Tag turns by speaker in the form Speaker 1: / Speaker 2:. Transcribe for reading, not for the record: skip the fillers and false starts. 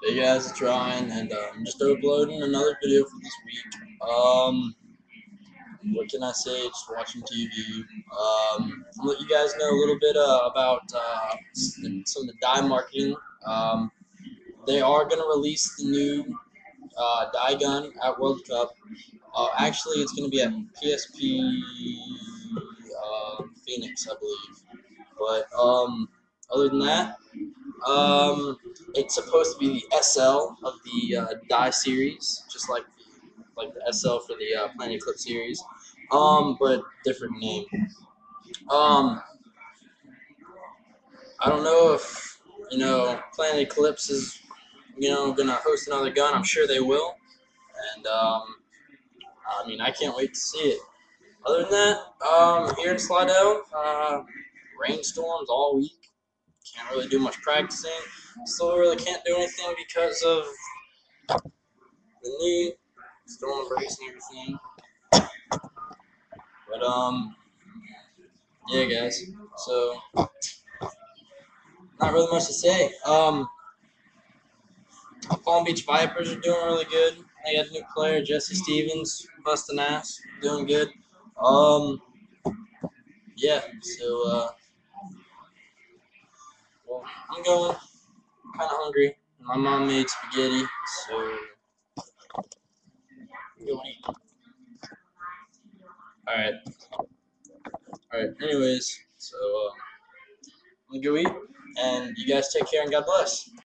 Speaker 1: Hey guys, it's Ryan, and I'm just uploading another video for this week. What can I say? Just watching TV. I'll let you guys know a little bit about some of the dye marketing. They are going to release the new dye gun at World Cup. Actually, it's going to be at PSP Phoenix, I believe. But other than that, it's supposed to be the SL of the Die series, just like the SL for the Planet Eclipse series, but different name. Um, I don't know if Planet Eclipse is gonna host another gun. I'm sure they will, and I mean I can't wait to see it. Other than that, here in Slidell, rainstorms all week. Can't really do much practicing. Still really can't do anything because of the knee, storm brace and everything. But yeah, guys. So not really much to say. Palm Beach Vipers are doing really good. They got a new player, Jesse Stevens, busting ass, doing good. Um, yeah. So well, I'm going. I'm kind of hungry. My mom made spaghetti, so I'm going to eat. All right. All right. Anyways, so I'm gonna go eat, and you guys take care and God bless.